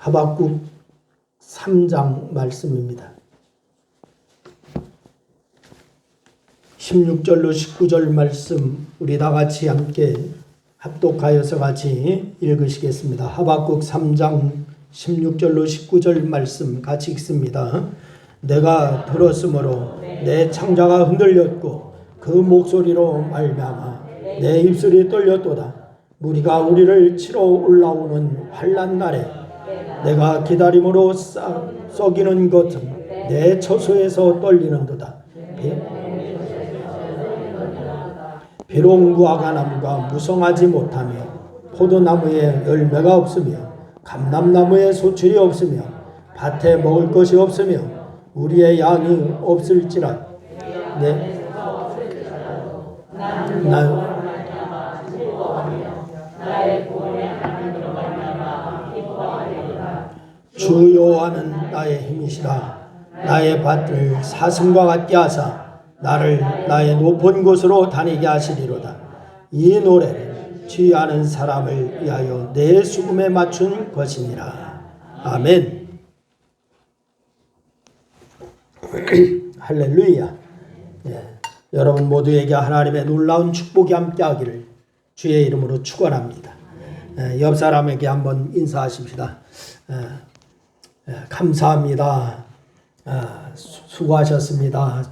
하박국 3장 말씀입니다. 16절로 19절 말씀 우리 다 같이 함께 합독하여서 같이 읽으시겠습니다. 하박국 3장 16절로 19절 말씀 같이 읽습니다. 내가 들었으므로 내 창자가 흔들렸고 그 목소리로 말미암아 내 입술이 떨렸도다. 무리가 우리를 치러 올라오는 환난 날에 내가 기다림으로 썩이는 것은 내 처소에서 떨리는도다. 비록 무화과나무가 무성하지 못하며 포도나무에 열매가 없으며 감람나무에 소출이 없으며 밭에 먹을 것이 없으며 우리의 양이 없을지라 주 여호와는 나의 힘이시라. 나의 밭을 사슴과 같게 하사 나를 나의 높은 곳으로 다니게 하시리로다. 이 노래는 취하는 사람을 위하여 내 수금에 맞춘 것이니라. 아멘. 할렐루야. 여러분 모두에게 하나님의 놀라운 축복이 함께하기를 주의 이름으로 축원합니다. 옆 사람에게 한번 인사하십시다. 감사합니다. 수고하셨습니다.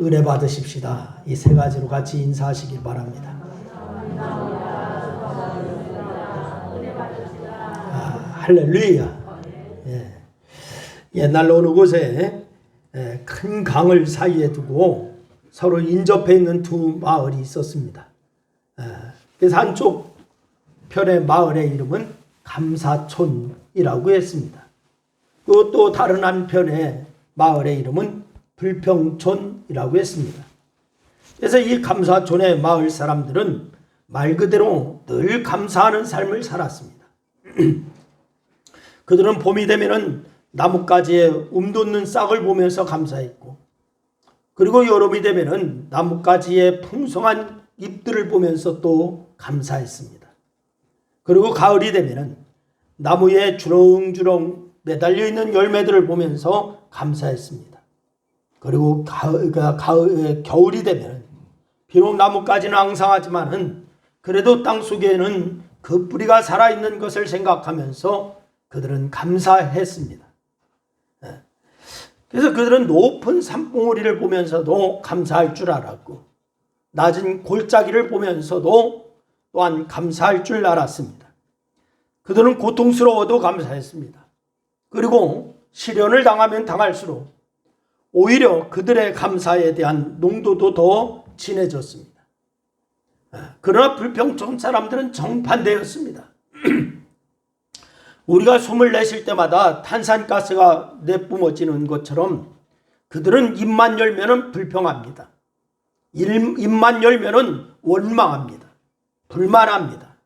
은혜 받으십시다. 이 세 가지로 같이 인사하시길 바랍니다. 할렐루야. 옛날로 어느 곳에 큰 강을 사이에 두고 서로 인접해 있는 두 마을이 있었습니다. 그래서 한쪽 편의 마을의 이름은 감사촌이라고 했습니다. 또 다른 한편의 마을의 이름은 불평촌이라고 했습니다. 그래서 이 감사촌의 마을 사람들은 말 그대로 늘 감사하는 삶을 살았습니다. 그들은 봄이 되면은 나뭇가지에 움돋는 싹을 보면서 감사했고, 그리고 여름이 되면은 나뭇가지의 풍성한 잎들을 보면서 또 감사했습니다. 그리고 가을이 되면은 나무에 주렁주렁 매달려 있는 열매들을 보면서 감사했습니다. 그리고 겨울이 되면 비록 나뭇가지는 앙상하지만은 그래도 땅 속에는 그 뿌리가 살아있는 것을 생각하면서 그들은 감사했습니다. 그래서 그들은 높은 산봉우리를 보면서도 감사할 줄 알았고, 낮은 골짜기를 보면서도 또한 감사할 줄 알았습니다. 그들은 고통스러워도 감사했습니다. 그리고 시련을 당하면 당할수록 오히려 그들의 감사에 대한 농도도 더 진해졌습니다. 그러나 불평촌 사람들은 정반대였습니다. 우리가 숨을 내쉴 때마다 탄산가스가 내뿜어지는 것처럼 그들은 입만 열면은 불평합니다. 입만 열면은 원망합니다. 불만합니다.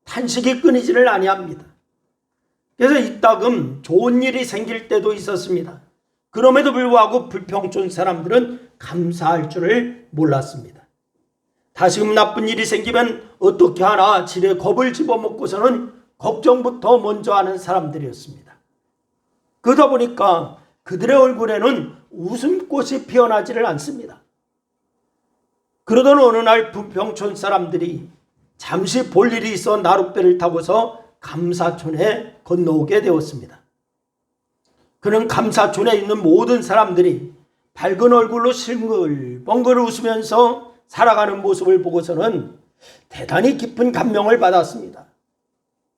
탄식이 끊이지를 아니합니다. 그래서 이따금 좋은 일이 생길 때도 있었습니다. 그럼에도 불구하고 불평촌 사람들은 감사할 줄을 몰랐습니다. 다시금 나쁜 일이 생기면 어떻게 하나 지레 겁을 집어먹고서는 걱정부터 먼저 하는 사람들이었습니다. 그러다 보니까 그들의 얼굴에는 웃음꽃이 피어나지를 않습니다. 그러던 어느 날 불평촌 사람들이 잠시 볼 일이 있어 나룻배를 타고서 감사촌에 건너오게 되었습니다. 그는 감사촌에 있는 모든 사람들이 밝은 얼굴로 싱글벙글 웃으면서 살아가는 모습을 보고서는 대단히 깊은 감명을 받았습니다.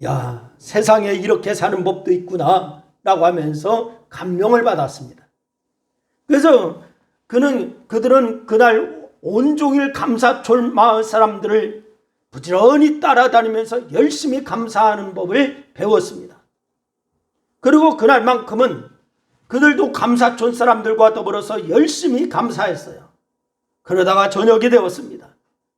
야, 세상에 이렇게 사는 법도 있구나 라고 하면서 감명을 받았습니다. 그래서 그들은 그날 온종일 감사촌 마을 사람들을 부지런히 따라다니면서 열심히 감사하는 법을 배웠습니다. 그리고 그날만큼은 그들도 감사촌 사람들과 더불어서 열심히 감사했어요. 그러다가 저녁이 되었습니다.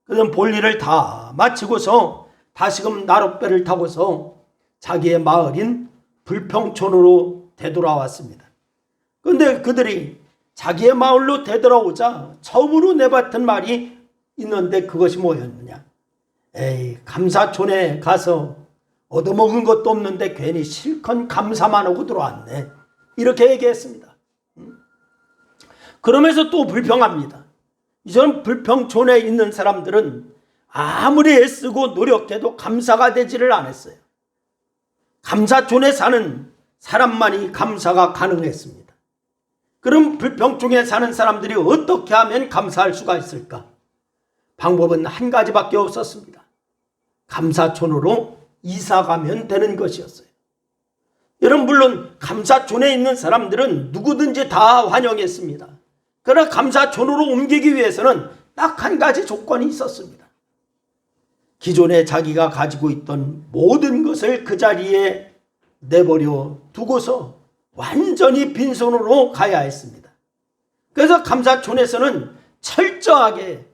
그들은 볼일을 다 마치고서 다시금 나룻배를 타고서 자기의 마을인 불평촌으로 되돌아왔습니다. 그런데 그들이 자기의 마을로 되돌아오자 처음으로 내뱉은 말이 있는데 그것이 뭐였느냐? 에이, 감사촌에 가서 얻어먹은 것도 없는데 괜히 실컷 감사만 하고 들어왔네. 이렇게 얘기했습니다. 그러면서 또 불평합니다. 이전 불평촌에 있는 사람들은 아무리 애쓰고 노력해도 감사가 되지를 않았어요. 감사촌에 사는 사람만이 감사가 가능했습니다. 그럼 불평촌에 사는 사람들이 어떻게 하면 감사할 수가 있을까? 방법은 한 가지밖에 없었습니다. 감사촌으로 이사가면 되는 것이었어요. 여러분, 물론 감사촌에 있는 사람들은 누구든지 다 환영했습니다. 그러나 감사촌으로 옮기기 위해서는 딱 한 가지 조건이 있었습니다. 기존에 자기가 가지고 있던 모든 것을 그 자리에 내버려 두고서 완전히 빈손으로 가야 했습니다. 그래서 감사촌에서는 철저하게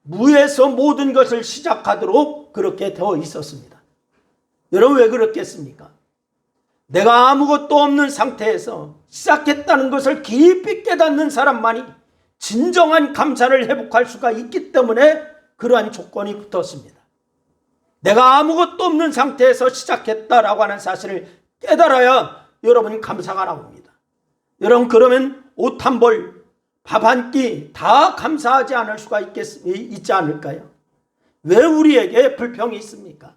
무에서 모든 것을 시작하도록 그렇게 되어 있었습니다. 여러분, 왜 그렇겠습니까? 내가 아무것도 없는 상태에서 시작했다는 것을 깊이 깨닫는 사람만이 진정한 감사를 회복할 수가 있기 때문에 그러한 조건이 붙었습니다. 내가 아무것도 없는 상태에서 시작했다라고 하는 사실을 깨달아야 여러분 감사가 나옵니다. 여러분, 그러면 옷 한 벌, 밥 한 끼 다 감사하지 않을 수가 있지 않을까요? 왜 우리에게 불평이 있습니까?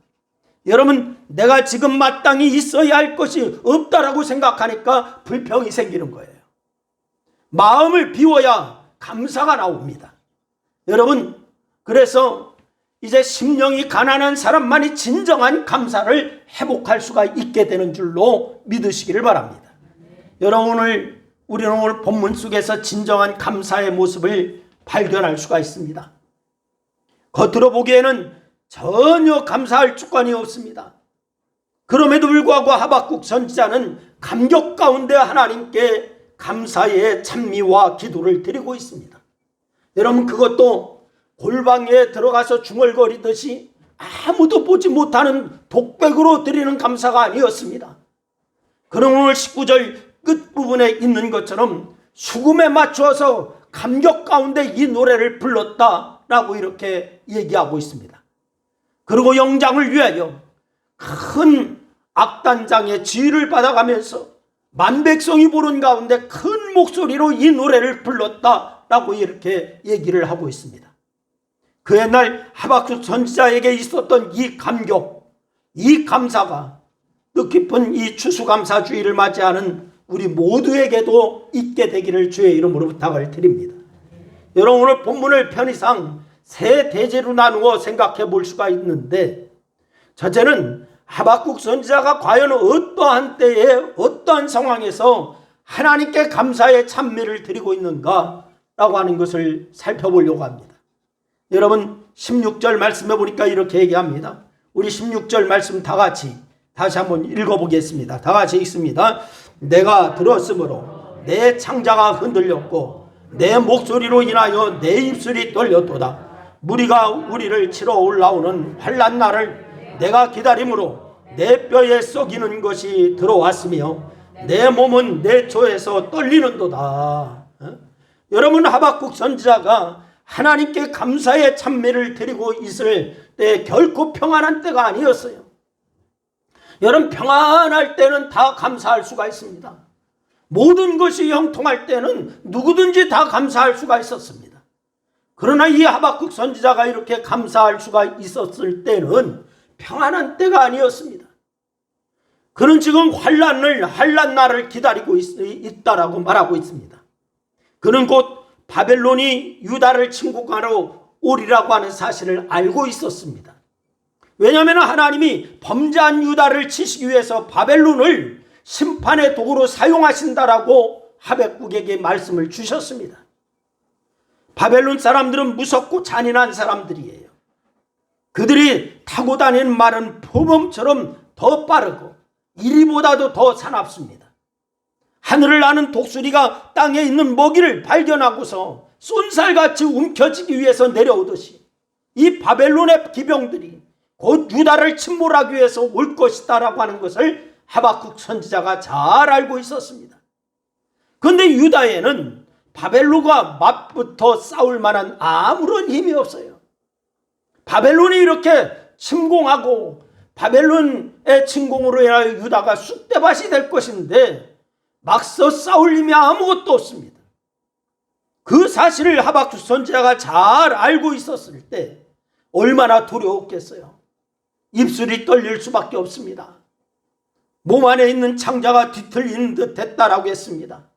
여러분, 내가 지금 마땅히 있어야 할 것이 없다라고 생각하니까 불평이 생기는 거예요. 마음을 비워야 감사가 나옵니다. 여러분, 그래서 이제 심령이 가난한 사람만이 진정한 감사를 회복할 수가 있게 되는 줄로 믿으시기를 바랍니다. 여러분, 우리는 오늘 본문 속에서 진정한 감사의 모습을 발견할 수가 있습니다. 겉으로 보기에는 전혀 감사할 조건이 없습니다. 그럼에도 불구하고 하박국 선지자는 감격 가운데 하나님께 감사의 찬미와 기도를 드리고 있습니다. 여러분, 그것도 골방에 들어가서 중얼거리듯이 아무도 보지 못하는 독백으로 드리는 감사가 아니었습니다. 그럼 오늘 19절 끝부분에 있는 것처럼 수금에 맞추어서 감격 가운데 이 노래를 불렀다라고 이렇게 얘기하고 있습니다. 그리고 영장을 위하여 큰 악단장의 지휘를 받아가면서 만백성이 보는 가운데 큰 목소리로 이 노래를 불렀다라고 이렇게 얘기를 하고 있습니다. 그 옛날 하박국 선지자에게 있었던 이 감격, 이 감사가 뜻깊은 이 추수감사주의를 맞이하는 우리 모두에게도 있게 되기를 주의 이름으로 부탁을 드립니다. 여러분, 오늘 본문을 편의상 세 대제로 나누어 생각해 볼 수가 있는데, 첫째는 하박국 선지자가 과연 어떠한 때에 어떠한 상황에서 하나님께 감사의 찬미를 드리고 있는가라고 하는 것을 살펴보려고 합니다. 여러분, 16절 말씀해 보니까 이렇게 얘기합니다. 우리 16절 말씀 다 같이 다시 한번 읽어보겠습니다. 다 같이 읽습니다. 내가 들었으므로 내 창자가 흔들렸고 내 목소리로 인하여 내 입술이 떨렸도다. 무리가 우리를 치러 올라오는 환난 날을 내가 기다림으로 내 뼈에 썩이는 것이 들어왔으며 내 몸은 내 조에서 떨리는도다. 여러분, 하박국 선지자가 하나님께 감사의 찬미를 드리고 있을 때 결코 평안한 때가 아니었어요. 여러분, 평안할 때는 다 감사할 수가 있습니다. 모든 것이 형통할 때는 누구든지 다 감사할 수가 있었습니다. 그러나 이 하박국 선지자가 이렇게 감사할 수가 있었을 때는 평안한 때가 아니었습니다. 그는 지금 환난 날을 기다리고 있다라고 말하고 있습니다. 그는 곧 바벨론이 유다를 침공하러 오리라고 하는 사실을 알고 있었습니다. 왜냐하면 하나님이 범죄한 유다를 치시기 위해서 바벨론을 심판의 도구로 사용하신다라고 하박국에게 말씀을 주셨습니다. 바벨론 사람들은 무섭고 잔인한 사람들이에요. 그들이 타고 다니는 말은 표범처럼 더 빠르고 이리보다도 더 사납습니다. 하늘을 나는 독수리가 땅에 있는 먹이를 발견하고서 쏜살같이 움켜쥐기 위해서 내려오듯이 이 바벨론의 기병들이 곧 유다를 침몰하기 위해서 올 것이다라고 하는 것을 하박국 선지자가 잘 알고 있었습니다. 그런데 유다에는 바벨론과 맞붙어 싸울 만한 아무런 힘이 없어요. 바벨론이 이렇게 침공하고 바벨론의 침공으로 인하여 유다가 쑥대밭이 될 것인데 막서 싸울 힘이 아무것도 없습니다. 그 사실을 하박국 선지자가 잘 알고 있었을 때 얼마나 두려웠겠어요. 입술이 떨릴 수밖에 없습니다. 몸 안에 있는 창자가 뒤틀리는 듯 했다라고 했습니다.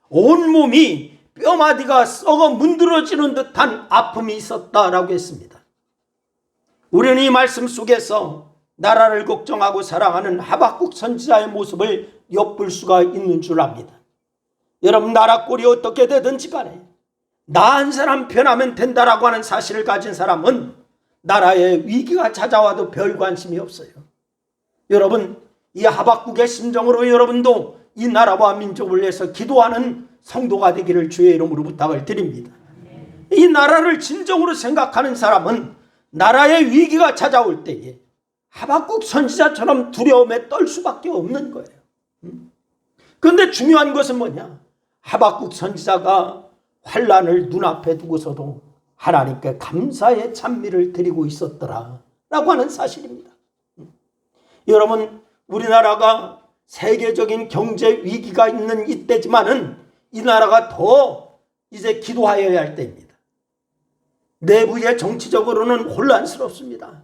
온몸이 뼈마디가 썩어 문드러지는 듯한 아픔이 있었다라고 했습니다. 우리는 이 말씀 속에서 나라를 걱정하고 사랑하는 하박국 선지자의 모습을 엿볼 수가 있는 줄 압니다. 여러분, 나라 꼴이 어떻게 되든지 간에 나 한 사람 편하면 된다라고 하는 사실을 가진 사람은 나라에 위기가 찾아와도 별 관심이 없어요. 여러분, 이 하박국의 심정으로 여러분도 이 나라와 민족을 위해서 기도하는 성도가 되기를 주의 이름으로 부탁을 드립니다. 이 나라를 진정으로 생각하는 사람은 나라의 위기가 찾아올 때에 하박국 선지자처럼 두려움에 떨 수밖에 없는 거예요. 그런데 중요한 것은 뭐냐? 하박국 선지자가 환난을 눈앞에 두고서도 하나님께 감사의 찬미를 드리고 있었더라 라고 하는 사실입니다. 여러분, 우리나라가 세계적인 경제 위기가 있는 이때지만은 이 나라가 더 이제 기도하여야 할 때입니다. 내부의 정치적으로는 혼란스럽습니다.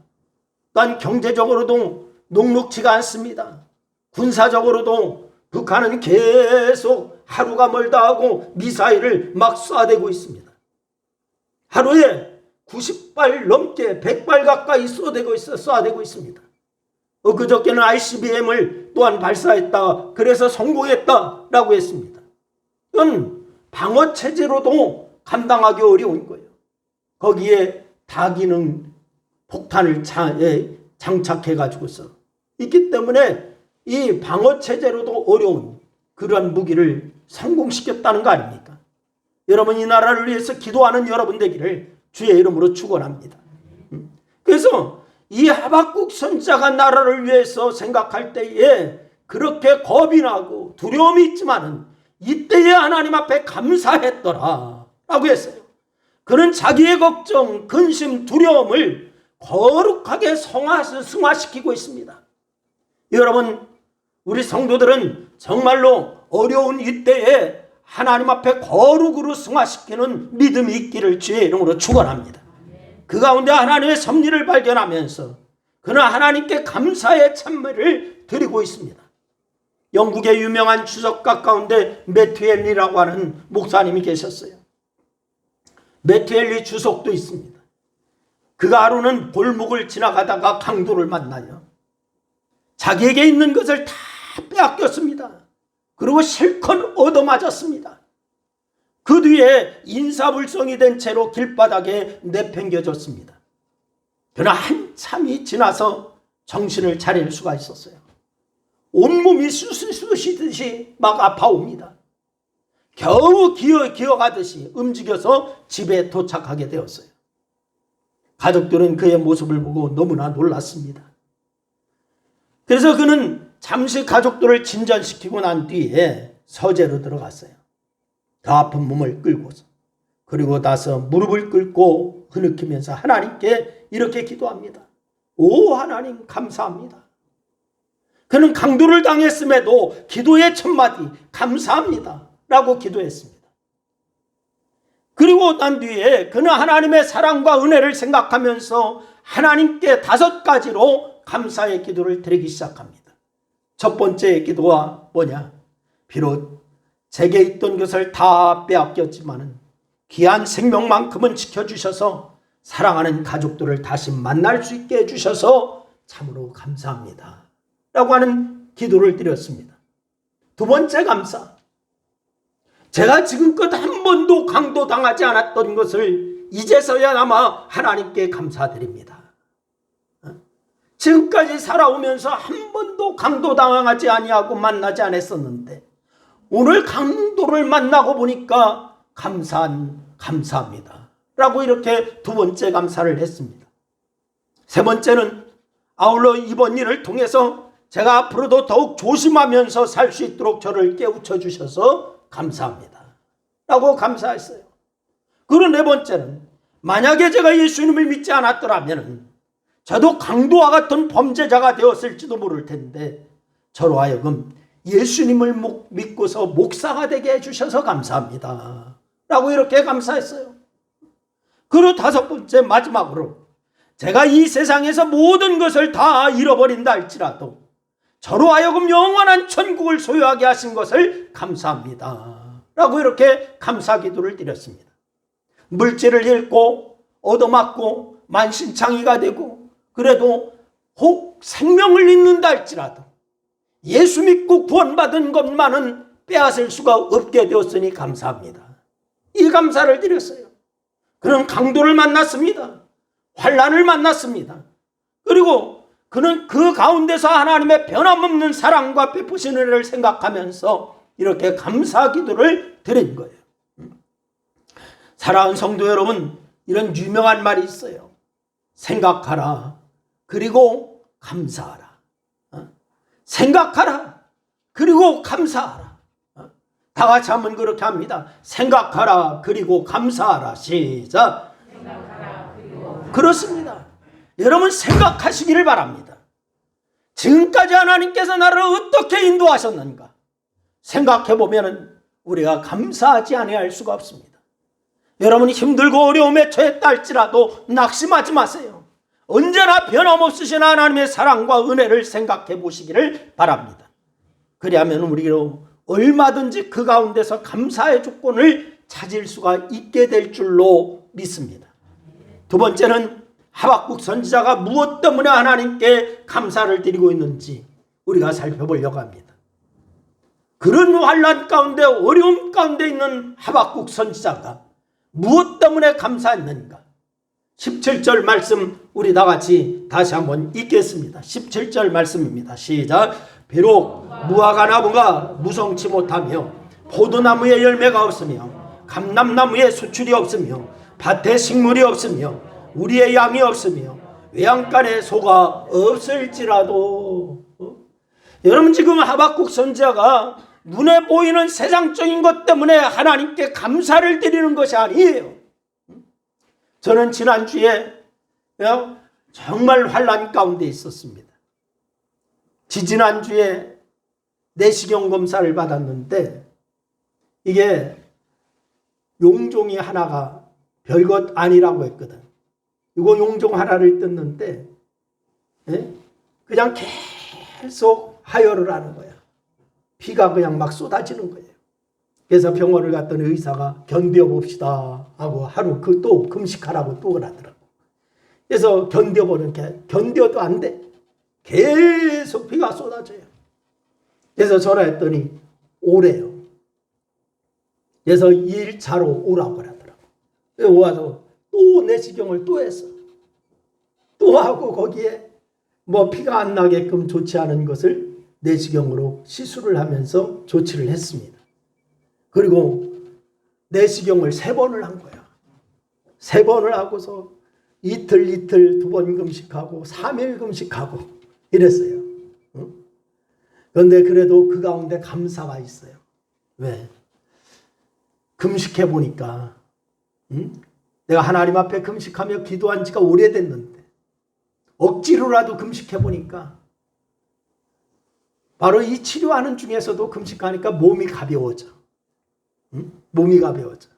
또한 경제적으로도 녹록지가 않습니다. 군사적으로도 북한은 계속 하루가 멀다 하고 미사일을 막 쏴대고 있습니다. 하루에 90발 넘게 100발 가까이 쏴대고 있습니다. 그저께는 ICBM을 또한 발사했다. 그래서 성공했다라고 했습니다. 이건 방어 체제로도 감당하기 어려운 거예요. 거기에 다기능 폭탄을 장착해가지고서 있기 때문에 이 방어 체제로도 어려운 그런 무기를 성공시켰다는 거 아닙니까? 여러분, 이 나라를 위해서 기도하는 여러분 되기를 주의 이름으로 축원합니다. 그래서 이 하박국 선지자가 나라를 위해서 생각할 때에 그렇게 겁이 나고 두려움이 있지만은 이때에 하나님 앞에 감사했더라 라고 했어요. 그는 자기의 걱정, 근심, 두려움을 거룩하게 승화시키고 있습니다. 여러분, 우리 성도들은 정말로 어려운 이때에 하나님 앞에 거룩으로 승화시키는 믿음이 있기를 주의 이름으로 축원합니다. 그 가운데 하나님의 섭리를 발견하면서 그는 하나님께 감사의 찬미를 드리고 있습니다. 영국의 유명한 주석가 가운데 매튜 헨리라고 하는 목사님이 계셨어요. 매튜 헨리 주석도 있습니다. 그가 하루는 골목을 지나가다가 강도를 만나요. 자기에게 있는 것을 다 빼앗겼습니다. 그리고 실컷 얻어맞았습니다. 그 뒤에 인사불성이 된 채로 길바닥에 내팽겨졌습니다. 그러나 한참이 지나서 정신을 차릴 수가 있었어요. 온몸이 쑤시듯이 막 아파옵니다. 겨우 기어가듯이 움직여서 집에 도착하게 되었어요. 가족들은 그의 모습을 보고 너무나 놀랐습니다. 그래서 그는 잠시 가족들을 진전시키고 난 뒤에 서재로 들어갔어요. 그 아픈 몸을 끌고서. 그리고 나서 무릎을 꿇고 흐느끼면서 하나님께 이렇게 기도합니다. 오 하나님 감사합니다. 그는 강도를 당했음에도 기도의 첫마디 감사합니다 라고 기도했습니다. 그리고 난 뒤에 그는 하나님의 사랑과 은혜를 생각하면서 하나님께 5가지로 감사의 기도를 드리기 시작합니다. 첫 번째 기도가 뭐냐? 비록 제게 있던 것을 다 빼앗겼지만은 귀한 생명만큼은 지켜주셔서 사랑하는 가족들을 다시 만날 수 있게 해주셔서 참으로 감사합니다 라고 하는 기도를 드렸습니다. 두 번째 감사, 제가 지금껏 한 번도 강도당하지 않았던 것을 이제서야나마 하나님께 감사드립니다. 지금까지 살아오면서 한 번도 강도당하지 아니하고 만나지 않았었는데 오늘 강도를 만나고 보니까 감사합니다 라고 이렇게 두 번째 감사를 했습니다. 세 번째는 아울러 이번 일을 통해서 제가 앞으로도 더욱 조심하면서 살 수 있도록 저를 깨우쳐 주셔서 감사합니다 라고 감사했어요. 그리고 네 번째는 만약에 제가 예수님을 믿지 않았더라면 저도 강도와 같은 범죄자가 되었을지도 모를 텐데 저로 하여금 예수님을 믿고서 목사가 되게 해주셔서 감사합니다 라고 이렇게 감사했어요. 그리고 다섯 번째, 마지막으로 제가 이 세상에서 모든 것을 다 잃어버린다 할지라도 저로 하여금 영원한 천국을 소유하게 하신 것을 감사합니다 라고 이렇게 감사 기도를 드렸습니다. 물질을 잃고 얻어맞고 만신창이가 되고 그래도 혹 생명을 잃는다 할지라도 예수 믿고 구원받은 것만은 빼앗을 수가 없게 되었으니 감사합니다. 이 감사를 드렸어요. 그는 강도를 만났습니다. 환난을 만났습니다. 그리고 그는 그 가운데서 하나님의 변함없는 사랑과 베푸신 은혜를 생각하면서 이렇게 감사 기도를 드린 거예요. 사랑하는 성도 여러분, 이런 유명한 말이 있어요. 생각하라, 그리고 감사하라. 생각하라, 그리고 감사하라. 다 같이 한번 그렇게 합니다. 생각하라, 그리고 감사하라. 시작. 그렇습니다. 여러분 생각하시기를 바랍니다. 지금까지 하나님께서 나를 어떻게 인도하셨는가 생각해보면 우리가 감사하지 아니할 수가 없습니다. 여러분이 힘들고 어려움에 처했다 할지라도 낙심하지 마세요. 언제나 변함없으신 하나님의 사랑과 은혜를 생각해 보시기를 바랍니다. 그리하면 우리로 얼마든지 그 가운데서 감사의 조건을 찾을 수가 있게 될 줄로 믿습니다. 두 번째는 하박국 선지자가 무엇 때문에 하나님께 감사를 드리고 있는지 우리가 살펴보려고 합니다. 그런 환난 가운데 어려움 가운데 있는 하박국 선지자가 무엇 때문에 감사했는가? 17절 말씀 우리 다 같이 다시 한번 읽겠습니다. 17절 말씀입니다. 시작. 비록 무화과 나무가 무성치 못하며 포도나무에 열매가 없으며 감람나무에 수출이 없으며 밭에 식물이 없으며 우리의 양이 없으며 외양간에 소가 없을지라도 여러분 지금 하박국 선지자가 눈에 보이는 세상적인 것 때문에 하나님께 감사를 드리는 것이 아니에요. 저는 지난주에 정말 환난 가운데 있었습니다. 지지난주에 내시경 검사를 받았는데 이게 용종이 하나가 별것 아니라고 했거든. 이거 용종 하나를 뜯는데 그냥 계속 하혈을 하는 거야. 피가 그냥 막 쏟아지는 거예요. 그래서 병원을 갔더니 의사가 견뎌봅시다 하고 하루 또 금식하라고 또 그러더라고. 그래서 견뎌보는 게 견뎌도 안 돼. 계속 피가 쏟아져요. 그래서 전화했더니 오래요. 그래서 2일차로 오라고 하더라고. 와서 또 내시경을 또 했어. 또 하고 거기에 뭐 피가 안 나게끔 좋지 않은 것을 내시경으로 시술을 하면서 조치를 했습니다. 그리고 내시경을 3번을 한 거야. 3번을 하고서 이틀 2번 금식하고 3일 금식하고 이랬어요. 그런데 그래도 그 가운데 감사가 있어요. 왜? 금식해 보니까 내가 하나님 앞에 금식하며 기도한 지가 오래됐는데 억지로라도 금식해 보니까 바로 이 치료하는 중에서도 금식하니까 몸이 가벼워져. 몸이 가벼워져.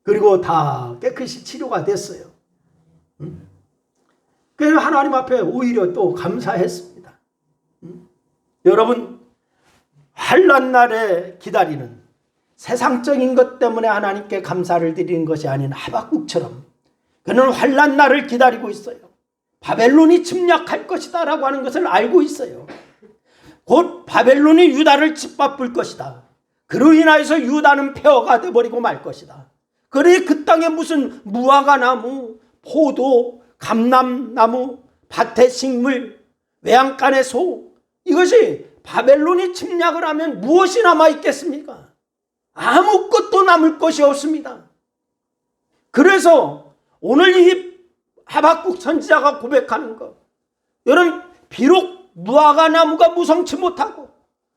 그리고 다 깨끗이 치료가 됐어요. 그래서 하나님 앞에 오히려 또 감사했습니다. 여러분 환난 날에 기다리는 세상적인 것 때문에 하나님께 감사를 드리는 것이 아닌 하박국처럼 그는 환난 날을 기다리고 있어요. 바벨론이 침략할 것이다 라고 하는 것을 알고 있어요. 곧 바벨론이 유다를 짓밟을 것이다. 그로 인하여서 유다는 폐허가 되어버리고 말 것이다. 그래 그 땅에 무슨 무화과 나무, 포도, 감람나무, 밭의 식물, 외양간의 소 이것이 바벨론이 침략을 하면 무엇이 남아있겠습니까? 아무것도 남을 것이 없습니다. 그래서 오늘 이 하박국 선지자가 고백하는 것 여러분 비록 무화과 나무가 무성치 못하고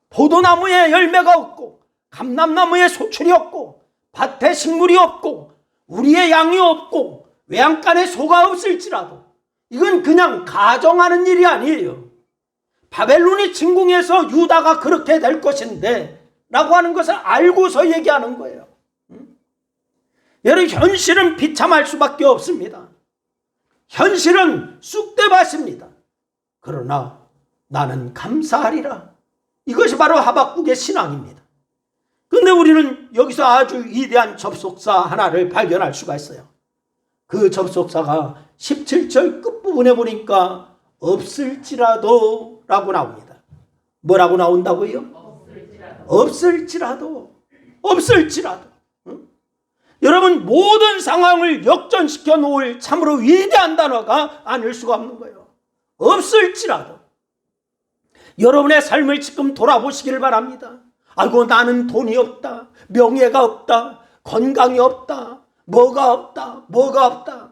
포도나무에 열매가 없고 감람나무에 소출이 없고 밭에 식물이 없고 우리의 양이 없고 외양간에 소가 없을지라도 이건 그냥 가정하는 일이 아니에요. 바벨론이 침공해서 유다가 그렇게 될 것인데 라고 하는 것을 알고서 얘기하는 거예요. 여러분, 현실은 비참할 수밖에 없습니다. 현실은 쑥대밭입니다. 그러나 나는 감사하리라. 이것이 바로 하박국의 신앙입니다. 그런데 우리는 여기서 아주 위대한 접속사 하나를 발견할 수가 있어요. 그 접속사가 17절 끝부분에 보니까 없을지라도 라고 나옵니다. 뭐라고 나온다고요? 없을지라도. 여러분, 모든 상황을 역전시켜 놓을 참으로 위대한 단어가 아닐 수가 없는 거예요. 없을지라도. 여러분의 삶을 지금 돌아보시길 바랍니다. 아이고, 나는 돈이 없다, 명예가 없다, 건강이 없다, 뭐가 없다.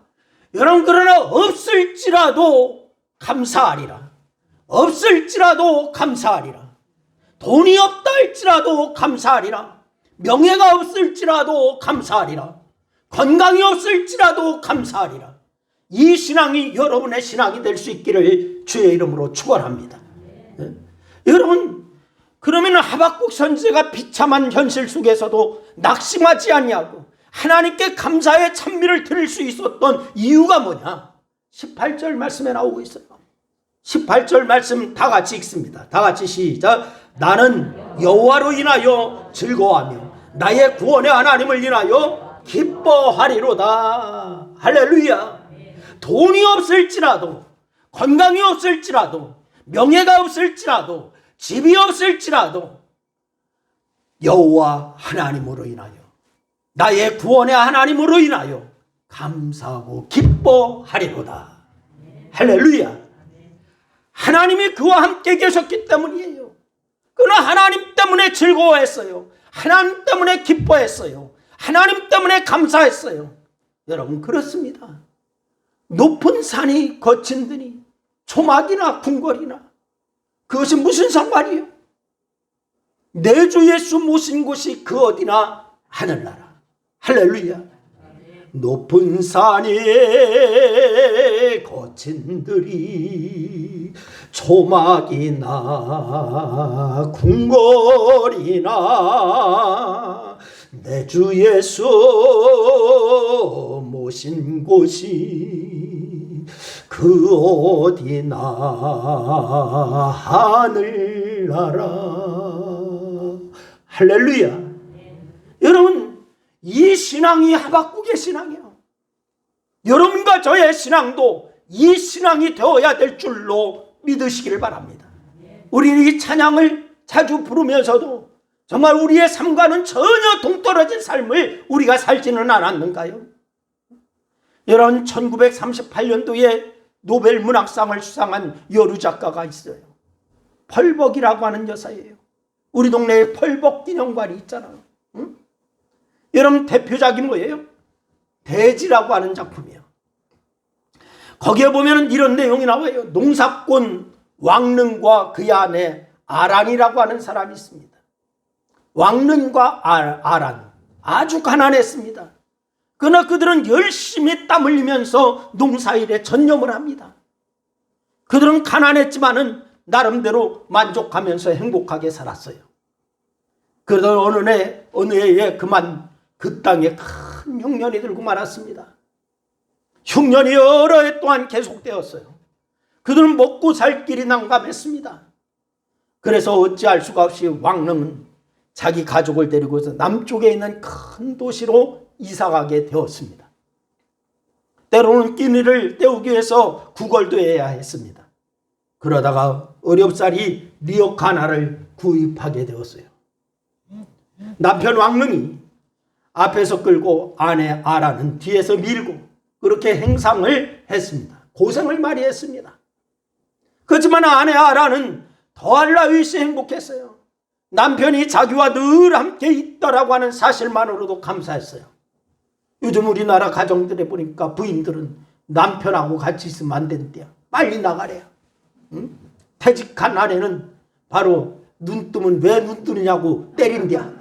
여러분, 그러나 없을지라도 감사하리라. 없을지라도 감사하리라. 돈이 없다 할지라도 감사하리라. 명예가 없을지라도 감사하리라. 건강이 없을지라도 감사하리라. 이 신앙이 여러분의 신앙이 될 수 있기를 주의 이름으로 축원합니다. 여러분, 그러면 하박국 선지자가 비참한 현실 속에서도 낙심하지 아니하고 하나님께 감사의 찬미를 드릴 수 있었던 이유가 뭐냐? 18절 말씀에 나오고 있어요. 18절 말씀 다 같이 읽습니다. 다 같이 시작. 나는 여호와로 인하여 즐거워하며 나의 구원의 하나님을 인하여 기뻐하리로다. 할렐루야. 돈이 없을지라도, 건강이 없을지라도, 명예가 없을지라도, 집이 없을지라도 여호와 하나님으로 인하여, 나의 구원의 하나님으로 인하여 감사하고 기뻐하리로다. 할렐루야. 하나님이 그와 함께 계셨기 때문이에요. 그러나 하나님 때문에 즐거워했어요. 하나님 때문에 기뻐했어요. 하나님 때문에 감사했어요. 여러분, 그렇습니다. 높은 산이 거친 드니 초막이나 궁궐이나 그것이 무슨 상관이에요? 내 주 예수 모신 곳이 그 어디나 하늘나라. 할렐루야. 높은 산이 거친 들이 초막이나 궁궐이나 내 주 예수 모신 곳이 그 어디나 하늘나라. 할렐루야. 여러분, 이 신앙이 하박국의 신앙이에요. 여러분과 저의 신앙도 이 신앙이 되어야 될 줄로 믿으시기를 바랍니다. 우리는 이 찬양을 자주 부르면서도 정말 우리의 삶과는 전혀 동떨어진 삶을 우리가 살지는 않았는가요? 여러분, 1938년도에 노벨 문학상을 수상한 여류 작가가 있어요. 펄벅이라고 하는 여사예요. 우리 동네에 펄벅 기념관이 있잖아요. 응? 여러분, 대표작이 뭐예요? 대지라고 하는 작품이에요. 거기에 보면 이런 내용이 나와요. 농사꾼 왕릉과 그의 아내 아란이라고 하는 사람이 있습니다. 왕릉과 아란, 아주 가난했습니다. 그러나 그들은 열심히 땀 흘리면서 농사일에 전념을 합니다. 그들은 가난했지만은 나름대로 만족하면서 행복하게 살았어요. 그러던 어느 해에 그만 그 땅에 큰 흉년이 들고 말았습니다. 흉년이 여러 해 동안 계속되었어요. 그들은 먹고 살 길이 난감했습니다. 그래서 어찌할 수가 없이 왕릉은 자기 가족을 데리고서 남쪽에 있는 큰 도시로 이사가게 되었습니다. 때로는 끼니를 때우기 위해서 구걸도 해야 했습니다. 그러다가 어렵사리 리어카 하나를 구입하게 되었어요. 남편 왕릉이 앞에서 끌고 아내 아라는 뒤에서 밀고 그렇게 행상을 했습니다. 고생을 많이 했습니다. 그렇지만 아내 아라는 더할 나위 없이 행복했어요. 남편이 자기와 늘 함께 있다라고 하는 사실만으로도 감사했어요. 요즘 우리나라 가정들에 보니까 부인들은 남편하고 같이 있으면 안 된대요. 빨리 나가래요. 응? 퇴직한 아내는 바로 눈 뜨면 왜 눈 뜨느냐고 때린대요.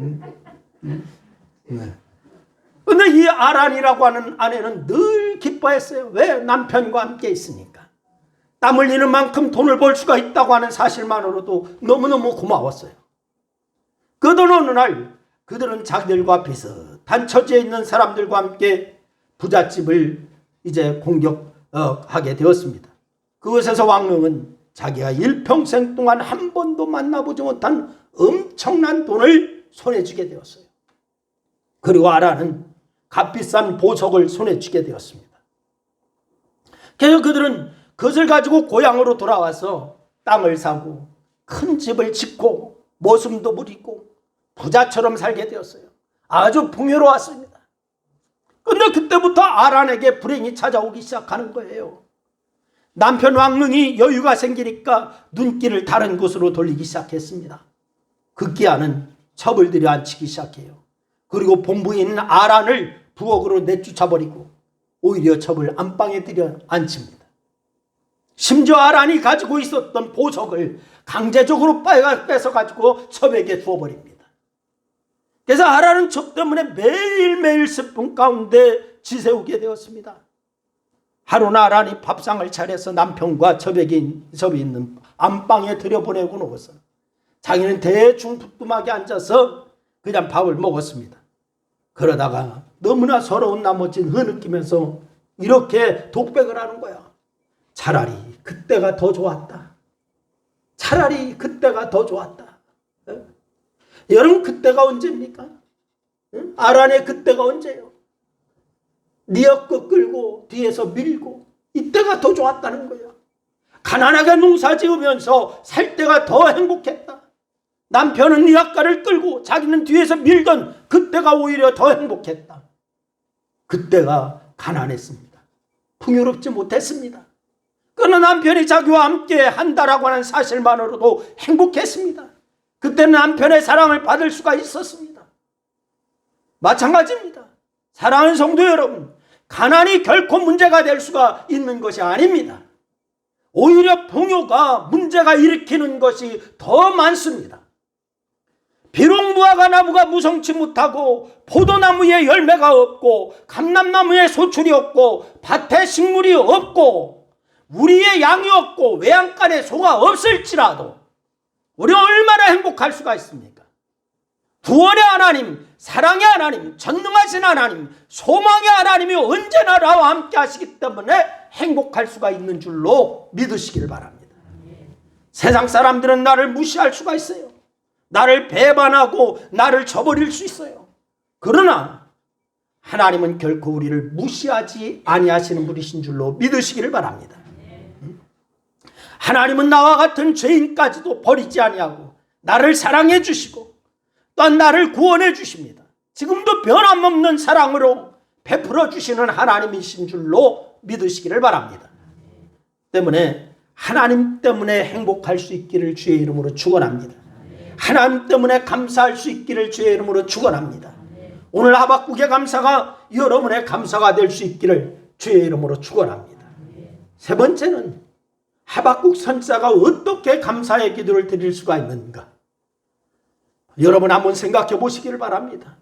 응? 응? 네. 근데 이 아란이라고 하는 아내는 늘 기뻐했어요. 왜? 남편과 함께 있으니까. 땀 흘리는 만큼 돈을 벌 수가 있다고 하는 사실만으로도 너무너무 고마웠어요. 그러던 어느 날 그들은 자기들과 비슷한 처지에 있는 사람들과 함께 부잣집을 이제 공격하게 되었습니다. 그곳에서 왕릉은 자기가 일평생 동안 한 번도 만나보지 못한 엄청난 돈을 손에 쥐게 되었어요. 그리고 아란은 값비싼 보석을 손에 쥐게 되었습니다. 그래서 그들은 그것을 가지고 고향으로 돌아와서 땅을 사고 큰 집을 짓고 모습도 부리고 부자처럼 살게 되었어요. 아주 풍요로웠습니다. 그런데 그때부터 아란에게 불행이 찾아오기 시작하는 거예요. 남편 왕릉이 여유가 생기니까 눈길을 다른 곳으로 돌리기 시작했습니다. 급기야는 첩을 들여앉히기 시작해요. 그리고 본부에 있는 아란을 부엌으로 내쫓아버리고 오히려 첩을 안방에 들여앉힙니다. 심지어 아란이 가지고 있었던 보석을 강제적으로 뺏어가지고 첩에게 주어버립니다. 그래서 아란은 첩 때문에 매일매일 슬픔 가운데 지새우게 되었습니다. 하루나 아란이 밥상을 차려서 남편과 첩이 있는 안방에 들여보내고 나서 자기는 대충 부뚜막에 앉아서 그냥 밥을 먹었습니다. 그러다가 너무나 서러운 나머지는 흐느끼면서 이렇게 독백을 하는 거야. 차라리 그때가 더 좋았다. 차라리 그때가 더 좋았다. 여러분, 그때가 언제입니까? 아란의 그때가 언제예요? 니엇껏 끌고 뒤에서 밀고 이때가 더 좋았다는 거예요. 가난하게 농사 지으면서 살 때가 더 행복했다. 남편은 니앗가를 끌고 자기는 뒤에서 밀던 그때가 오히려 더 행복했다. 그때가 가난했습니다. 풍요롭지 못했습니다. 그러나 남편이 자기와 함께 한다라고 하는 사실만으로도 행복했습니다. 그때는 남편의 사랑을 받을 수가 있었습니다. 마찬가지입니다. 사랑하는 성도 여러분, 가난이 결코 문제가 될 수가 있는 것이 아닙니다. 오히려 풍요가 문제가 일으키는 것이 더 많습니다. 비록 무화과 나무가 무성치 못하고 포도나무에 열매가 없고 감람나무에 소출이 없고 밭에 식물이 없고 우리의 양이 없고 외양간에 소가 없을지라도 우리 얼마나 행복할 수가 있습니까? 구원의 하나님, 사랑의 하나님, 전능하신 하나님, 소망의 하나님이 언제나 나와 함께 하시기 때문에 행복할 수가 있는 줄로 믿으시길 바랍니다. 세상 사람들은 나를 무시할 수가 있어요. 나를 배반하고 나를 저버릴 수 있어요. 그러나 하나님은 결코 우리를 무시하지 아니하시는 분이신 줄로 믿으시기를 바랍니다. 하나님은 나와 같은 죄인까지도 버리지 아니하고 나를 사랑해 주시고 또한 나를 구원해 주십니다. 지금도 변함없는 사랑으로 베풀어 주시는 하나님이신 줄로 믿으시기를 바랍니다. 때문에 하나님 때문에 행복할 수 있기를 주의 이름으로 축원합니다. 하나님 때문에 감사할 수 있기를 주의 이름으로 축원합니다. 오늘 하박국의 감사가 여러분의 감사가 될 수 있기를 주의 이름으로 축원합니다. 세 번째는 하박국 선지자가 어떻게 감사의 기도를 드릴 수가 있는가? 여러분 한번 생각해 보시기를 바랍니다.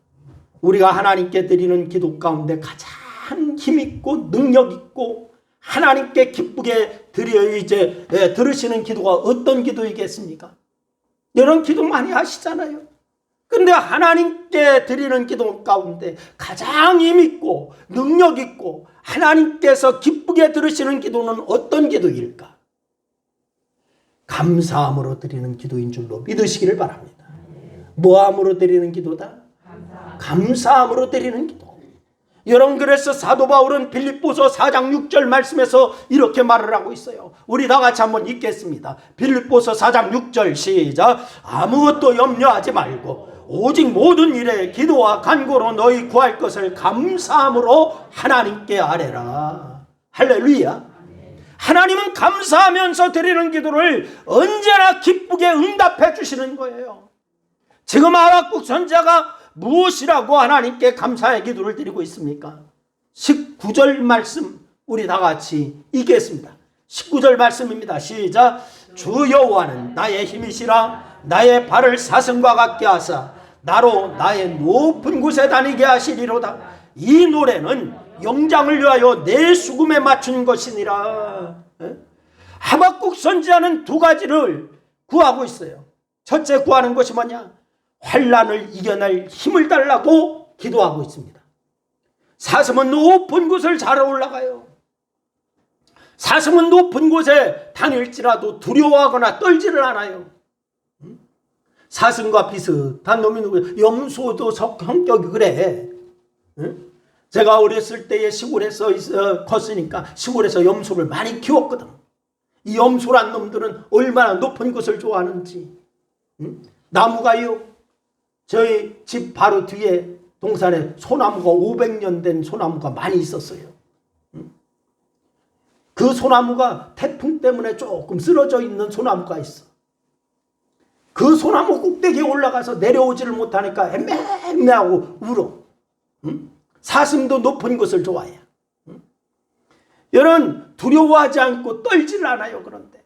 우리가 하나님께 드리는 기도 가운데 가장 힘있고 능력있고 하나님께 기쁘게 들으시는 기도가 어떤 기도이겠습니까? 이런 기도 많이 하시잖아요. 근데 하나님께 드리는 기도 가운데 가장 힘있고 능력있고 하나님께서 기쁘게 들으시는 기도는 어떤 기도일까? 감사함으로 드리는 기도인 줄로 믿으시기를 바랍니다. 뭐함으로 드리는 기도다? 감사함으로 드리는 기도. 여러분, 그래서 사도 바울은 빌립보서 4장 6절 말씀에서 이렇게 말을 하고 있어요. 우리 다 같이 한번 읽겠습니다. 빌립보서 4장 6절 시작. 아무것도 염려하지 말고 오직 모든 일에 기도와 간구로 너희 구할 것을 감사함으로 하나님께 아뢰라. 할렐루야. 하나님은 감사하면서 드리는 기도를 언제나 기쁘게 응답해 주시는 거예요. 지금 하박국 선지자가 무엇이라고 하나님께 감사의 기도를 드리고 있습니까? 19절 말씀 우리 다 같이 읽겠습니다. 19절 말씀입니다. 시작. 주 여호와는 나의 힘이시라. 나의 발을 사슴과 같게 하사 나로 나의 높은 곳에 다니게 하시리로다. 이 노래는 영장을 위하여 내 수금에 맞춘 것이니라. 하박국 선지자는 두 가지를 구하고 있어요. 첫째 구하는 것이 뭐냐? 환난을 이겨낼 힘을 달라고 기도하고 있습니다. 사슴은 높은 곳을 잘 올라가요. 사슴은 높은 곳에 다닐지라도 두려워하거나 떨지를 않아요. 사슴과 비슷한 놈이 누구예요? 염소도 성격이 그래. 제가 어렸을 때에 시골에서 컸으니까 시골에서 염소를 많이 키웠거든. 이 염소란 놈들은 얼마나 높은 곳을 좋아하는지. 나무가요, 저희 집 바로 뒤에 동산에 소나무가 500년 된 소나무가 많이 있었어요. 그 소나무가 태풍 때문에 조금 쓰러져 있는 소나무가 있어. 그 소나무 꼭대기에 올라가서 내려오지를 못하니까 애매하고 울어. 사슴도 높은 곳을 좋아해요. 여러분, 두려워하지 않고 떨지를 않아요. 그런데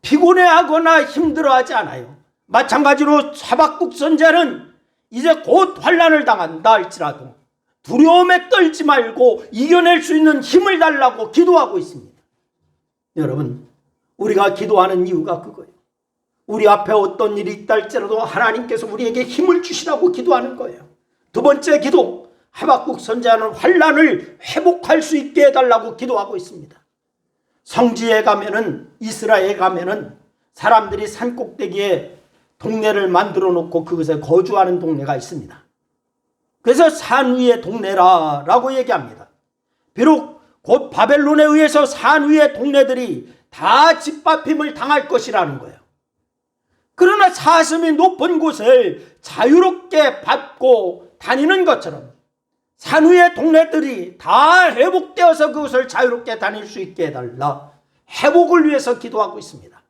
피곤해하거나 힘들어하지 않아요. 마찬가지로 하박국 선지자는 이제 곧 환난을 당한다 할지라도 두려움에 떨지 말고 이겨낼 수 있는 힘을 달라고 기도하고 있습니다. 여러분, 우리가 기도하는 이유가 그거예요. 우리 앞에 어떤 일이 있다 할지라도 하나님께서 우리에게 힘을 주시라고 기도하는 거예요. 두 번째 기도, 하박국 선지자는 환난을 회복할 수 있게 해달라고 기도하고 있습니다. 성지에 가면은, 이스라엘에 가면은 사람들이 산 꼭대기에 동네를 만들어 놓고 그것에 거주하는 동네가 있습니다. 그래서 산 위의 동네라고 얘기합니다. 비록 곧 바벨론에 의해서 산 위의 동네들이 다 짓밟힘을 당할 것이라는 거예요. 그러나 사슴이 높은 곳을 자유롭게 밟고 다니는 것처럼 산 위의 동네들이 다 회복되어서 그것을 자유롭게 다닐 수 있게 해달라. 회복을 위해서 기도하고 있습니다.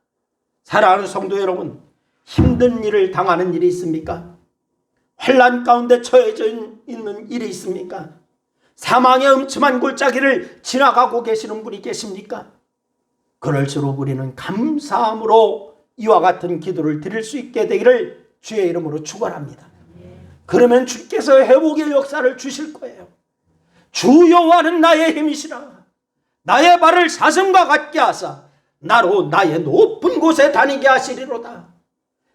사랑하는 성도 여러분, 힘든 일을 당하는 일이 있습니까? 환난 가운데 처해져 있는 일이 있습니까? 사망의 음침한 골짜기를 지나가고 계시는 분이 계십니까? 그럴수록 우리는 감사함으로 이와 같은 기도를 드릴 수 있게 되기를 주의 이름으로 축원합니다. 그러면 주께서 회복의 역사를 주실 거예요. 주 여호와는 나의 힘이시라. 나의 발을 사슴과 같게 하사 나로 나의 높은 곳에 다니게 하시리로다.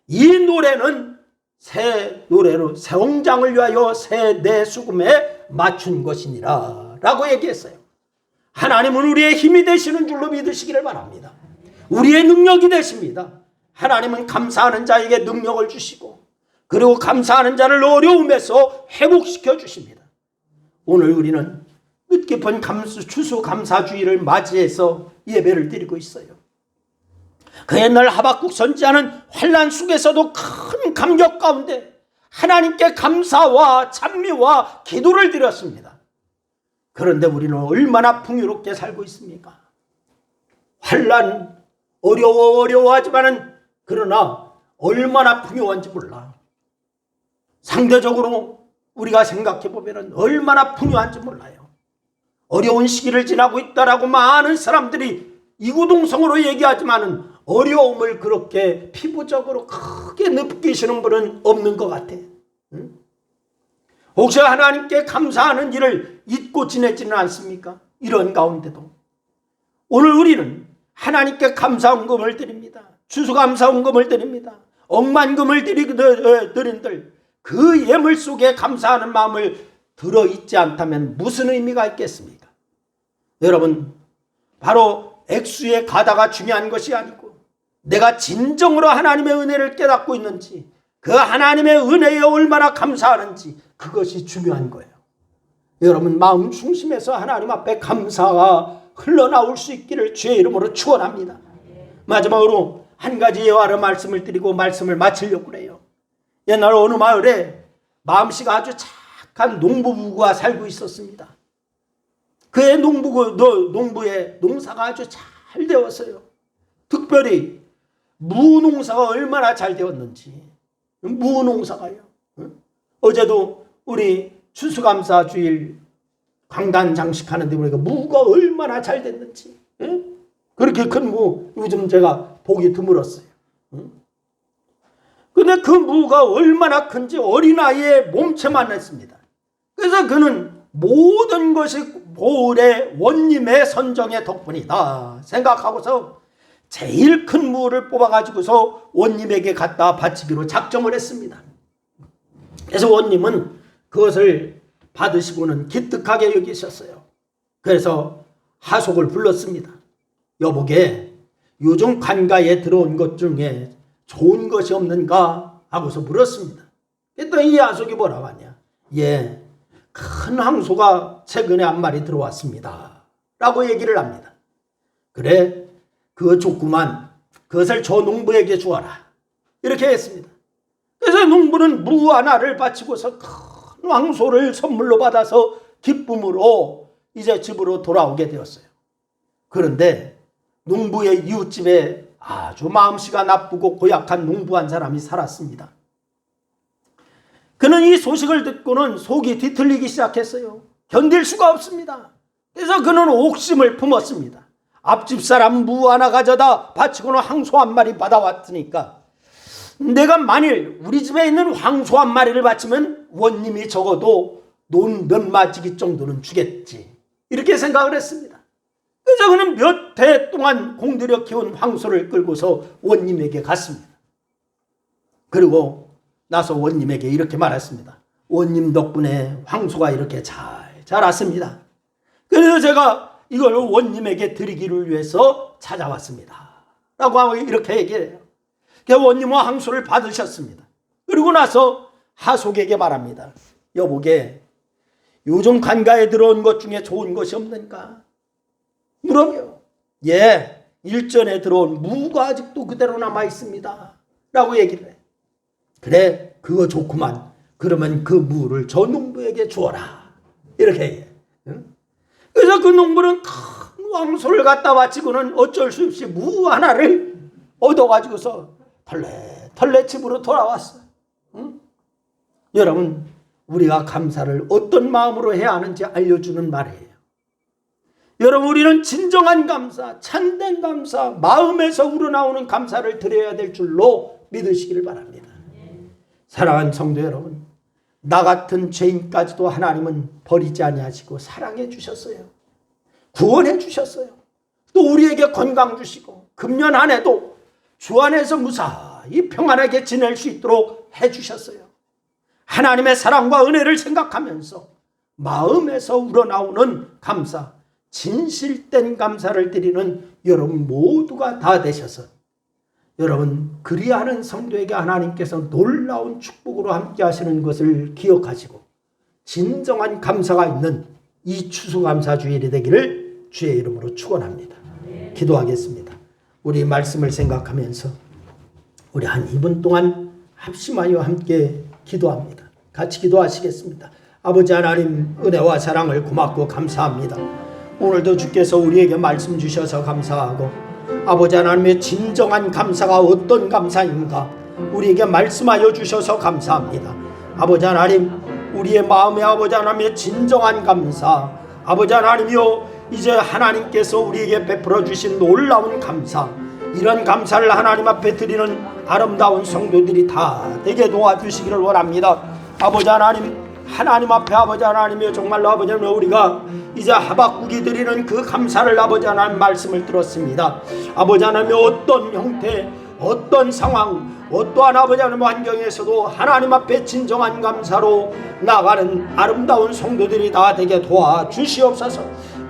이 노래는 새 노래로 새 영장을 위하여 새 내 수금에 맞춘 것이니라 라고 얘기했어요. 하나님은 우리의 힘이 되시는 줄로 믿으시기를 바랍니다. 우리의 능력이 되십니다. 하나님은 감사하는 자에게 능력을 주시고 그리고 감사하는 자를 어려움에서 회복시켜 주십니다. 오늘 우리는 뜻깊은 추수감사주의를 맞이해서 예배를 드리고 있어요. 그 옛날 하박국 선지자는 환난 속에서도 큰 감격 가운데 하나님께 감사와 찬미와 기도를 드렸습니다. 그런데 우리는 얼마나 풍요롭게 살고 있습니까? 환난 어려워하지만은 그러나 얼마나 풍요한지 몰라. 상대적으로 우리가 생각해 보면은 얼마나 풍요한지 몰라요. 어려운 시기를 지나고 있다라고 많은 사람들이 이구동성으로 얘기하지만은 어려움을 그렇게 피부적으로 크게 느끼시는 분은 없는 것 같아. 혹시 하나님께 감사하는 일을 잊고 지내지는 않습니까? 이런 가운데도 오늘 우리는 하나님께 감사헌금을 드립니다. 추수감사헌금을 드립니다. 억만금을 드린들 그 예물 속에 감사하는 마음을 들어있지 않다면 무슨 의미가 있겠습니까? 여러분, 바로 액수에 가다가 중요한 것이 아니고 내가 진정으로 하나님의 은혜를 깨닫고 있는지 그 하나님의 은혜에 얼마나 감사하는지 그것이 중요한 거예요. 여러분, 마음 중심에서 하나님 앞에 감사가 흘러나올 수 있기를 주의 이름으로 축원합니다. 마지막으로 한 가지 예화를 말씀을 드리고 말씀을 마치려고 그래요. 옛날 어느 마을에 마음씨가 아주 착한 농부부가 살고 있었습니다. 그의 농부의 농사가 아주 잘 되었어요. 특별히 무농사가 얼마나 잘 되었는지. 무농사가요. 어제도 우리 추수감사 주일 강단 장식하는데 보니까 무가 얼마나 잘 됐는지. 그렇게 큰 무 요즘 제가 보기 드물었어요. 근데 그 무가 얼마나 큰지 어린아이의 몸체만 했습니다. 그래서 그는 모든 것이 보울의 원님의 선정의 덕분이다 생각하고서 제일 큰 무를 뽑아가지고서 원님에게 갖다 바치기로 작정을 했습니다. 그래서 원님은 그것을 받으시고는 기특하게 여기셨어요. 그래서 하속을 불렀습니다. 여보게, 요즘 관가에 들어온 것 중에 좋은 것이 없는가 하고서 물었습니다. 그랬더니 이 하속이 뭐라고 하냐. 예, 큰 황소가 최근에 한 마리 들어왔습니다 라고 얘기를 합니다. 그래, 그거 좋구만. 그것을 저 농부에게 주어라. 이렇게 했습니다. 그래서 농부는 무 하나를 바치고서 큰 황소를 선물로 받아서 기쁨으로 이제 집으로 돌아오게 되었어요. 그런데 농부의 이웃집에 아주 마음씨가 나쁘고 고약한 농부 한 사람이 살았습니다. 그는 이 소식을 듣고는 속이 뒤틀리기 시작했어요. 견딜 수가 없습니다. 그래서 그는 옥심을 품었습니다. 앞집 사람 무 하나 가져다 바치고는 황소 한 마리 받아왔으니까 내가 만일 우리 집에 있는 황소 한 마리를 바치면 원님이 적어도 논 몇 마지기 정도는 주겠지. 이렇게 생각을 했습니다. 그래서 그는 몇 해 동안 공들여 키운 황소를 끌고서 원님에게 갔습니다. 그리고 나서 원님에게 이렇게 말했습니다. 원님 덕분에 황소가 이렇게 잘 자랐습니다. 그래서 제가 이걸 원님에게 드리기를 위해서 찾아왔습니다 라고 하고 이렇게 얘기해요. 원님은 황소를 받으셨습니다. 그리고 나서 하속에게 말합니다. 여보게, 요즘 관가에 들어온 것 중에 좋은 것이 없는가? 물으며 예, 일전에 들어온 무가 아직도 그대로 남아 있습니다 라고 얘기를 해. 그래, 그거 좋구만. 그러면 그 무를 저 농부에게 주어라. 이렇게 해. 그래서 그 농부는 큰 황소를 갖다 바치고는 어쩔 수 없이 무 하나를 얻어가지고서 털레 집으로 돌아왔어요. 여러분, 우리가 감사를 어떤 마음으로 해야 하는지 알려주는 말이에요. 여러분, 우리는 진정한 감사, 참된 감사, 마음에서 우러나오는 감사를 드려야 될 줄로 믿으시기를 바랍니다. 사랑하는 성도 여러분, 나 같은 죄인까지도 하나님은 버리지 아니하시고 사랑해 주셨어요. 구원해 주셨어요. 또 우리에게 건강 주시고 금년 한 해도 주 안에서 무사히 평안하게 지낼 수 있도록 해 주셨어요. 하나님의 사랑과 은혜를 생각하면서 마음에서 우러나오는 감사, 진실된 감사를 드리는 여러분 모두가 다 되셔서 여러분 그리하는 성도에게 하나님께서 놀라운 축복으로 함께 하시는 것을 기억하시고 진정한 감사가 있는 이 추수감사주일이 되기를 주의 이름으로 축원합니다. 기도하겠습니다. 우리 말씀을 생각하면서 우리 한 2분 동안 합심하여 함께 기도합니다. 같이 기도하시겠습니다. 아버지 하나님, 은혜와 사랑을 고맙고 감사합니다. 오늘도 주께서 우리에게 말씀 주셔서 감사하고 아버지 하나님의 진정한 감사가 어떤 감사인가 우리에게 말씀하여 주셔서 감사합니다. 아버지 하나님, 우리의 마음에 아버지 하나님의 진정한 감사, 아버지 하나님이요, 이제 하나님께서 우리에게 베풀어 주신 놀라운 감사, 이런 감사를 하나님 앞에 드리는 아름다운 성도들이 다 되게 도와주시기를 원합니다. 아버지 하나님, 하나님 앞에 아버지 하나님이요, 정말로 아버지 하나님, 우리가 이제 하박국이 드리는 그 감사를 아버지 하나님 말씀을 들었습니다. 아버지 하나님의 어떤 형태, 어떤 상황, 어떠한 아버지 하나님 환경에서도 하나님 앞에 진정한 감사로 나가는 아름다운 성도들이 다 되게 도와주시옵소서.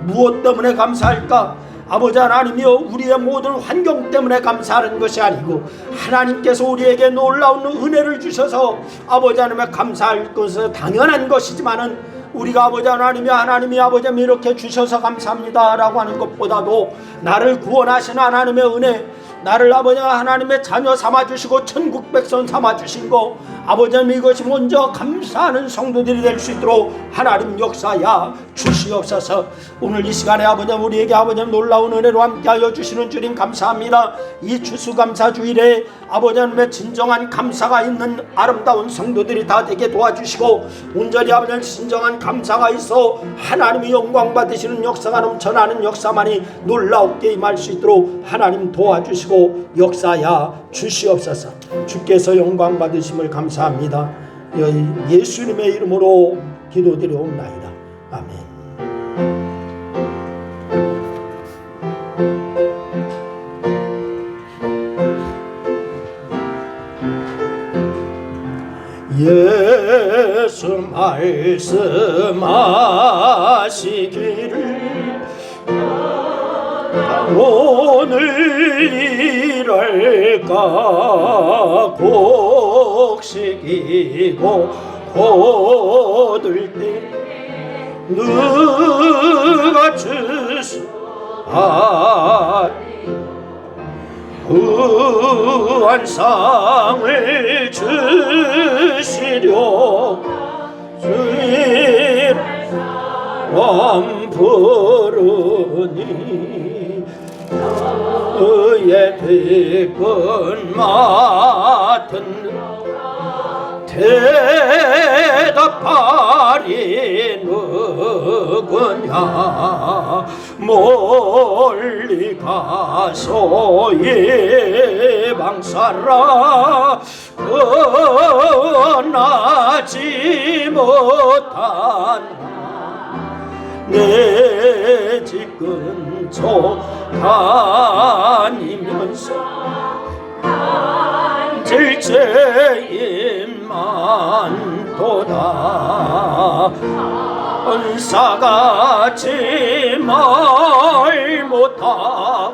무엇 때문에 감사할까? 아버지 하나님이여, 우리의 모든 환경 때문에 감사하는 것이 아니고 하나님께서 우리에게 놀라운 은혜를 주셔서 아버지 하나님의 감사할 것은 당연한 것이지만은 우리가 아버지 하나님이 아버지 하나님 이렇게 주셔서 감사합니다 라고 하는 것보다도 나를 구원하신 하나님의 은혜, 나를 아버지 하나님의 자녀 삼아주시고 천국 백성 삼아주신 거 아버지 하나님, 이것이 먼저 감사하는 성도들이 될 수 있도록 하나님 역사야 주시옵소서. 오늘 이 시간에 아버지 하나님, 우리에게 아버지 하나님 놀라운 은혜로 함께하여 주시는 주님 감사합니다. 이 추수감사주일에 아버지 하나님의 진정한 감사가 있는 아름다운 성도들이 다 되게 도와주시고 온전히 아버지 하나님 진정한 감사가 있어 하나님이 영광 받으시는 역사가 넘쳐나는 역사만이 놀라웠게 임할 수 있도록 하나님 도와주시고 역사야 주시옵소서. 주께서 영광 받으심을 감사합니다. 예수님의 이름으로 기도드려옵나이다. 아멘. 예수 말씀하시기를 오늘 일할까 곡식이고 거둘 때 누가 후한 상을 주시려 주의 부르니 그의 뒷분 맡은 대답하리 누구냐 멀리 가서 예방사라 떠나지 못한 내 집 근처 다니면서 질체임만 도다 은사같이 말 못하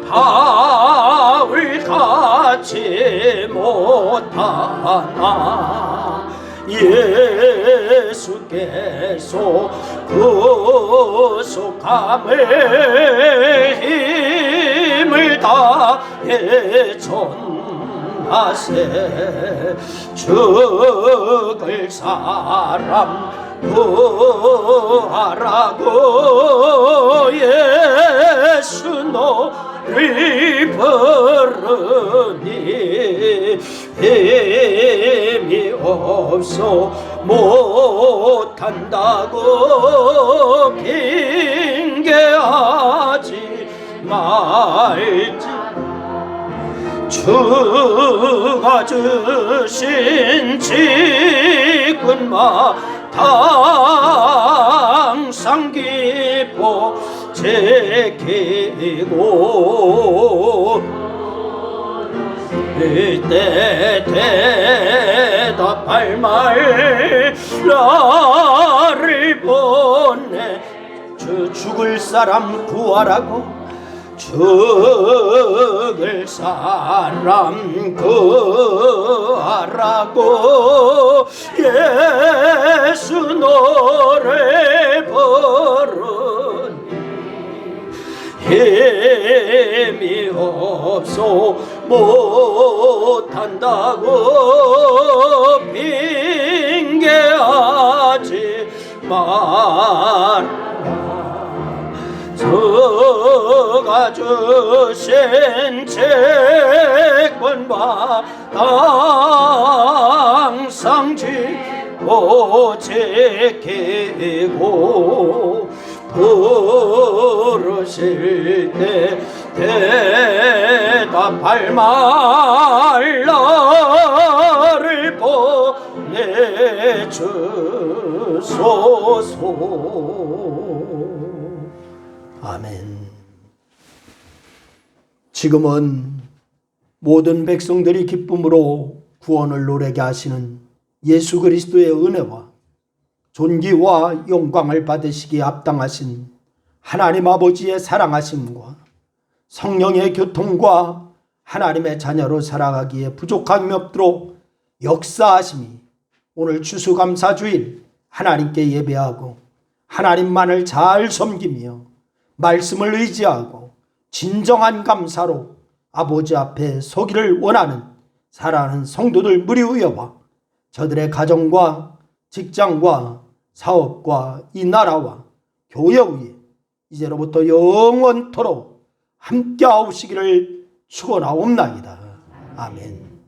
바울 같이 못하나 예수께서 구속함을 힘을 다해 전하세 죽을 사람 구하라고 예수 너를 부르니 힘이 없어 못한다고 핑계하지 말지 주가 주신 직분마 항상 기뻐 지키고 이때 대답할 말 나를 보내 죽을 사람 구하라고 죽을 사람 구하라고 예수 노래 부르니 힘이 없어 못한다고 핑계하지 마라 주가 주신 책권과 항상 지고 지키고 부르실 때 대답할 말 나를 보내주소서. 아멘. 지금은 모든 백성들이 기쁨으로 구원을 노래게 하시는 예수 그리스도의 은혜와 존귀와 영광을 받으시기에 합당하신 하나님 아버지의 사랑하심과 성령의 교통과 하나님의 자녀로 살아가기에 부족함이 없도록 역사하심이 오늘 추수감사주일 하나님께 예배하고 하나님만을 잘 섬기며 말씀을 의지하고 진정한 감사로 아버지 앞에 서기를 원하는 사랑하는 성도들 무리위와 저들의 가정과 직장과 사업과 이 나라와 교회 위에 이제로부터 영원토록 함께하시기를 축원하옵나이다. 아멘.